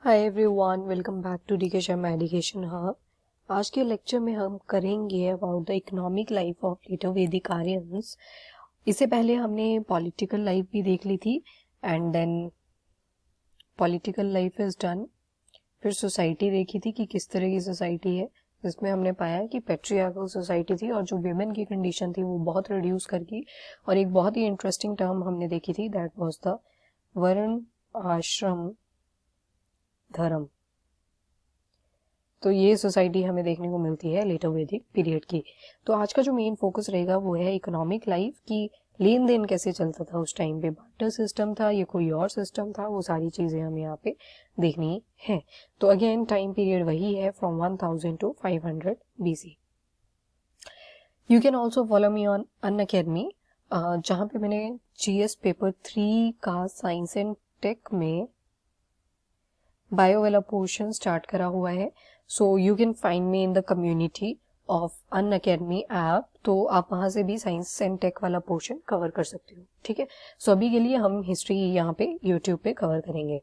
Hi everyone, welcome back to D K Sharma education hub. आज के lecture में हम करेंगे about the economic life of later Vedic Aryans. इससे पहले हमने पॉलिटिकल लाइफ भी देख ली थी and then political life is done. फिर सोसाइटी देखी थी कि किस तरह की सोसाइटी है, जिसमें हमने पाया कि पैट्रियार्कल सोसाइटी थी और जो विमेन की कंडीशन थी वो बहुत रिड्यूस कर गई। और एक बहुत ही इंटरेस्टिंग टर्म हमने देखी थी, दैट वाज द वर्ण आश्रम धर्म। तो ये सोसाइटी हमें देखने को मिलती है लेटर वैदिक पीरियड की। तो आज का जो मेन फोकस रहेगा वो है इकोनॉमिक लाइफ की, लेन देन कैसे चलता था उस टाइम पे, बार्टर सिस्टम था या कोई और सिस्टम था, वो सारी चीजें हमें यहाँ पे देखनी है। तो अगेन टाइम पीरियड वही है from 1000 to 500 BC। You can also follow me on Unacademy, जहाँ पे मैंने GS पेपर 3 का साइंस एंड टेक में बायो वाला पोर्शन स्टार्ट करा हुआ है। So you can find me in the community of Unacademy app. तो आप वहां से भी साइंस एंड टेक वाला पोर्शन कवर कर सकते हो, ठीक है। सो अभी के लिए हम हिस्ट्री यहाँ पे यूट्यूब पे कवर करेंगे।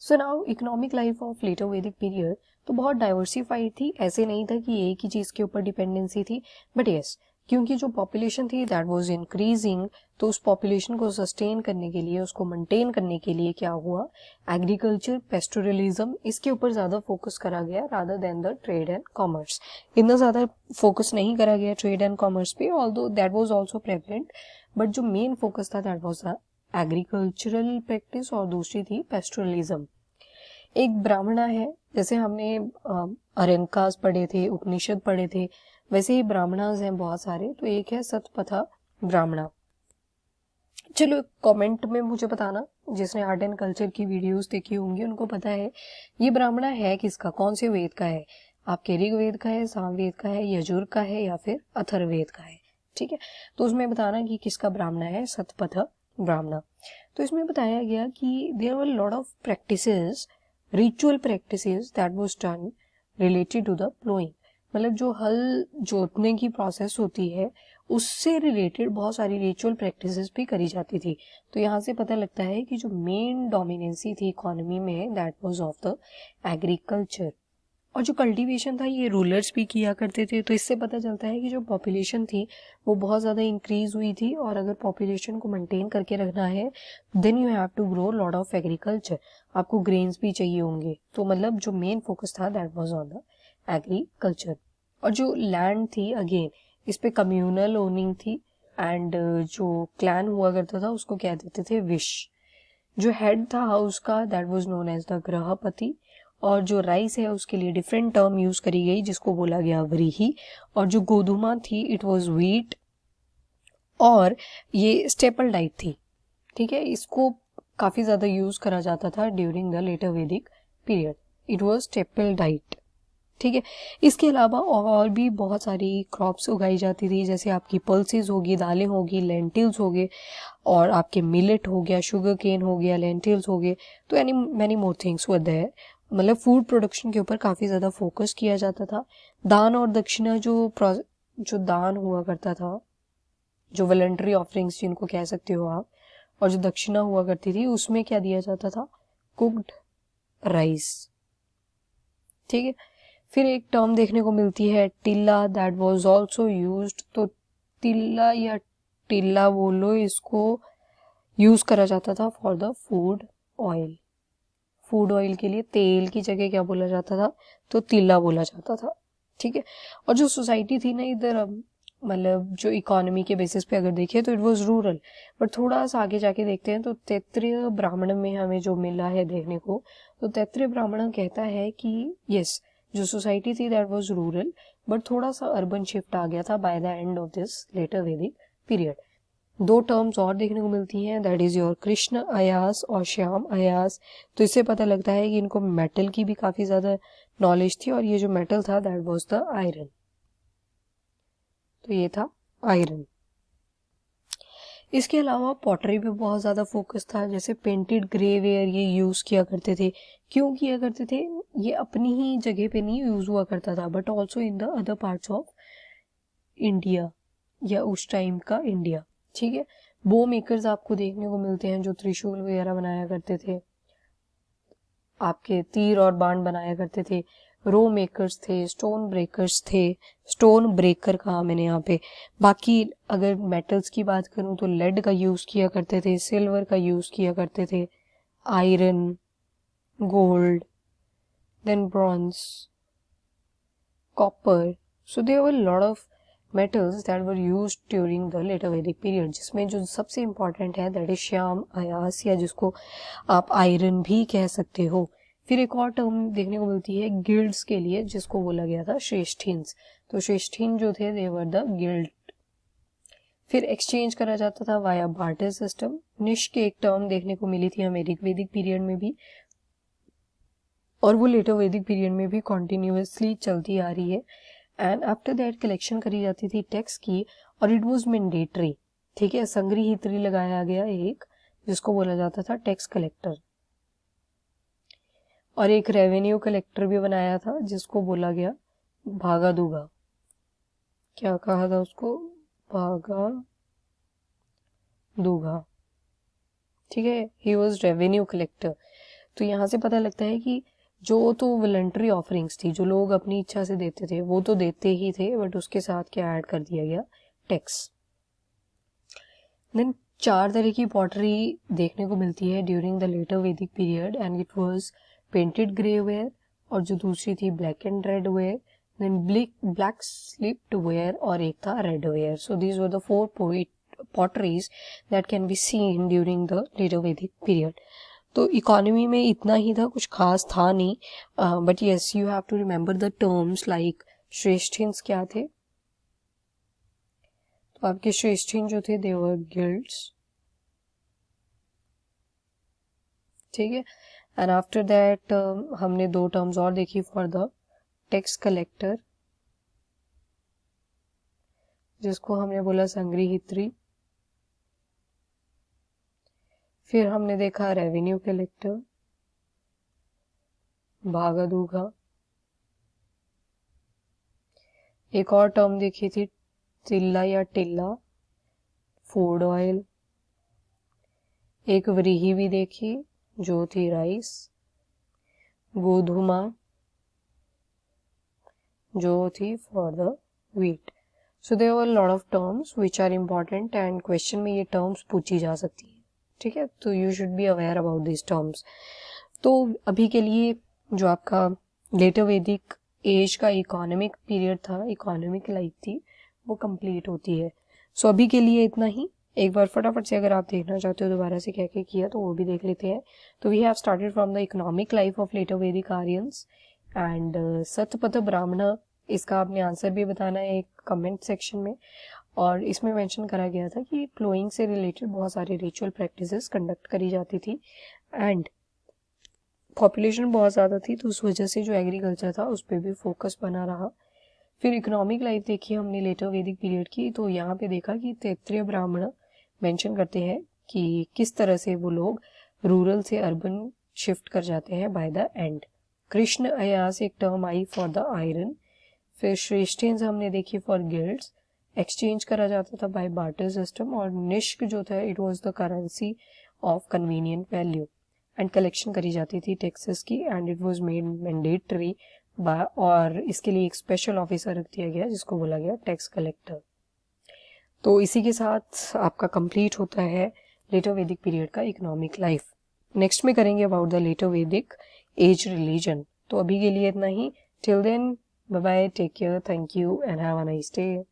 So now economic life of later Vedic period तो बहुत डाइवर्सिफाइड थी, ऐसे नहीं था कि एक ही चीज के ऊपर डिपेंडेंसी थी, बट यस क्योंकि जो पॉपुलेशन थी दैट वाज इंक्रीजिंग, तो उस पॉपुलेशन को सस्टेन करने के लिए, उसको मेंटेन करने के लिए क्या हुआ, एग्रीकल्चर, पेस्टोरलिज्म, इसके ऊपर ज्यादा फोकस करा गया rather than the trade and commerce. इतना ज्यादा फोकस नहीं करा गया ट्रेड एंड कॉमर्स पे, although that was also prevalent, but जो मेन फोकस था that was the agricultural practice और दूसरी थी पेस्टोरलिज्म। एक ब्राह्मणा है, जैसे हमने अरंकास पढ़े थे, उपनिषद पढ़े थे, वैसे ही ब्राह्मणास हैं बहुत सारे। तो एक है सतपथा ब्राह्मणा। चलो कमेंट में मुझे बताना, जिसने आर्ट एंड कल्चर की वीडियोस देखी होंगी उनको पता है ये ब्राह्मणा है किसका, कौन से वेद का है। आपके ऋग्वेद का है, सामवेद का है, यजुर का है या फिर अथर्ववेद का है, ठीक है। तो उसमें बताना कि किसका ब्राह्मणा है सतपथ ब्राह्मणा। तो इसमें बताया गया कि there were lot of practices, ritual practices that was done related to the ploughing. मतलब जो हल जोतने की प्रोसेस होती है उससे रिलेटेड बहुत सारी रिचुअल प्रैक्टिसेस भी करी जाती थी। तो यहाँ से पता लगता है कि जो मेन डोमिनेंसी थी इकोनॉमी में that was of the agriculture. और जो कल्टीवेशन था ये रूलर्स भी किया करते थे। तो इससे पता चलता है कि जो पॉपुलेशन थी वो बहुत ज़्यादा इंक्रीज हुई थी, और अगर पॉपुलेशन को मेंटेन करके रखना है then you have to grow lot of agriculture. आपको ग्रेन्स भी चाहिए होंगे, तो मतलब जो मेन फोकस था that was on the agriculture. और जो लैंड थी अगेन इस पे कम्युनल ओनिंग थी, एंड जो क्लैन हुआ करता था उसको कह देते थे विश। जो हेड था हाउस का that was known as the grihapati. और जो राइस है उसके लिए डिफरेंट टर्म यूज करी गई जिसको बोला गया व्रीही। और जो गोधुमा थी इट वाज व्हीट, और ये स्टेपल डाइट थी, ठीक है। इसको काफी ज्यादा यूज करा जाता था during the later Vedic period. It was staple diet, ठीक है। इसके अलावा और भी बहुत सारी क्रॉप्स उगाई जाती थी, जैसे आपकी पल्सेस होगी, दालें होगी, लेंटिल्स हो गए, और आपके मिलेट हो गया, शुगर केन हो गया, लेंटिल्स हो गए। तो any many more things were there. मतलब फूड प्रोडक्शन के ऊपर काफी ज्यादा फोकस किया जाता था। दान और दक्षिणा जो दान हुआ करता था, जो वॉलंटरी ऑफरिंग्स जिनको कह सकते हो आप, और जो दक्षिणा हुआ करती थी उसमें क्या दिया जाता था, कुक्ड राइस, ठीक है। फिर एक टर्म देखने को मिलती है टिल्ला, दैट वाज आल्सो यूज्ड। तो टिल्ला या टिल्ला बोलो, इसको यूज करा जाता था for the food oil. Food oil के लिए तेल की जगह क्या बोला जाता था, तो तिल्ला बोला जाता था, ठीक है। और जो सोसाइटी थी ना इधर, मतलब जो इकोनॉमी के बेसिस पे अगर देखें तो इट वाज रूरल। बट थोड़ा सा आगे जाके देखते हैं तो तैत्रीय ब्राह्मण में हमें जो मिला है देखने को, तो तैत्रीय ब्राह्मण कहता है कि यस जो सोसाइटी थी दैट वाज रूरल, बट थोड़ा सा अर्बन शिफ्ट आ गया था by the end of this later Vedic period. दो टर्म्स और देखने को मिलती हैं, दैट इज योर कृष्ण अयास और श्याम अयास। तो इससे पता लगता है कि इनको मेटल की भी काफी ज्यादा नॉलेज थी, और ये जो मेटल था दैट वाज द आयरन। तो ये था आयरन। इसके अलावा पॉटरी पे बहुत ज़्यादा फोकस था, जैसे पेंटेड ग्रे वेयर ये यूज़ किया करते थे। क्यों किया करते थे, ये अपनी ही जगह पे नहीं यूज़ हुआ करता था, but also in the other parts of India या उस टाइम का इंडिया, ठीक है। बो मेकर्स आपको देखने को मिलते हैं जो त्रिशूल वगैरह बनाया करते थे। आपके तीर और बाण बनाया करते थे, रो मेकर्स थे, स्टोन ब्रेकर्स थे, स्टोन ब्रेकर कहा मैंने यहाँ पे। बाकी अगर मेटल्स की बात करूँ तो लेड का यूज़ किया करते थे, सिल्वर का यूज़ किया करते थे, iron, gold, then bronze, copper. So there were lot of metals that were used during the later Vedic period, जिसमें जो सबसे इम्पॉर्टेंट है दैट इज श्याम अयास, या जिसको आप आयरन भी कह सकते हो। फिर एक और टर्म देखने को मिलती है गिल्ड्स के लिए, जिसको बोला गया था श्रेष्ठीन्स। तो श्रेष्ठीन जो थे दे वर द गिल्ड। फिर एक्सचेंज करा जाता था वाया बार्टर सिस्टम। निष्क एक टर्म देखने को मिली थी हमें वैदिक पीरियड में भी, और वो लेटर वैदिक पीरियड में भी कॉन्टिन्यूसली चलती आ रही है। एंड आफ्टर दैट कलेक्शन करी जाती थी टैक्स की, और इट वाज मैंडेटरी। ठीक है, संग्रहीत्री लगाया गया एक, जिसको बोला जाता था टैक्स कलेक्टर, और एक रेवेन्यू कलेक्टर भी बनाया था जिसको बोला गया भागा दूगा। क्या कहा था उसको? भागा दूगा। ठीक है, ही वाज रेवेन्यू कलेक्टर। तो यहाँ से पता लगता है कि जो तो वॉलंटरी ऑफरिंग्स थी, जो लोग अपनी इच्छा से देते थे वो तो देते ही थे, बट उसके साथ क्या ऐड कर दिया गया? टैक्स। देन 4 तरह की पॉटरी देखने को मिलती है during the later Vedic period, and it was painted grey ware, और जो दूसरी थी black and red ware, then black slipped ware, और एक था red ware. So these were the 4 potteries that can be seen during the later Vedic period. तो economy में इतना ही था, कुछ खास था नहीं, but yes you have to remember the terms like shreshthins क्या थे। तो आपके श्रेष्ठीन जो थे दे वर गिल्ड्स। ठीक है, एंड आफ्टर दैट हमने 2 टर्म्स और देखी फॉर द टैक्स कलेक्टर, जिसको हमने बोला संग्रहीत्री। फिर हमने देखा रेवेन्यू कलेक्टर, भागादूगा। एक और टर्म देखी थी तिल्ला या टिल्ला, फूड ऑयल। एक व्रीही भी देखी जो थी राइस, गोधुमा जो थी for the wheat. So there were lot of terms which are important, and question में ये टर्म्स पूछी जा सकती है। ठीक है, तो you should be aware about this terms. तो अभी के लिए जो आपका लेटर वैदिक एज का इकोनॉमिक पीरियड था, इकोनॉमिक लाइफ थी, वो कंप्लीट होती है। सो अभी के लिए इतना ही। एक बार फटाफट से अगर आप देखना चाहते हो दोबारा से क्या क्या किया तो वो भी देख लेते हैं। तो we have started from the economic life of later Vedic Aryans, and Shatapatha Brahmana, इसका आपने आंसर भी बताना है एक कमेंट सेक्शन में। और इसमें मेंशन करा गया था कि प्लोइंग से रिलेटेड बहुत सारे रिचुअल प्रैक्टिसेस कंडक्ट करी जाती थी, एंड पॉपुलेशन बहुत ज़्यादा थी, तो उस वजह से जो एग्रीकल्चर था उस पर भी फोकस बना रहा। फिर इकोनॉमिक लाइफ देखी हमने लेटर वैदिक पीरियड की, तो यहाँ पे देखा कि तैत्तिरीय ब्राह्मण मेंशन करते हैं कि किस तरह से वो लोग रूरल से अर्बन शिफ्ट कर जाते हैं by the end. Krishna ayas एक term I for the iron. फिर श्रेष्ठीन्स हमने देखी फॉर गिल्ड्स। एक्सचेंज करा जाता था बाय बार्टर सिस्टम, और निष्क जो था it was the currency of convenient value, and collection करी जाती थी टैक्सेस की, and it was made mandatory और इसके लिए एक स्पेशल ऑफिसर रख दिया गया जिसको बोला गया टैक्स कलेक्टर। तो इसी के साथ आपका कंप्लीट होता है लेटर वैदिक पीरियड का इकोनॉमिक लाइफ। नेक्स्ट में करेंगे about the later Vedic age religion. तो अभी के लिए इतना ही। Till then, bye bye, take care, thank you and have a nice day.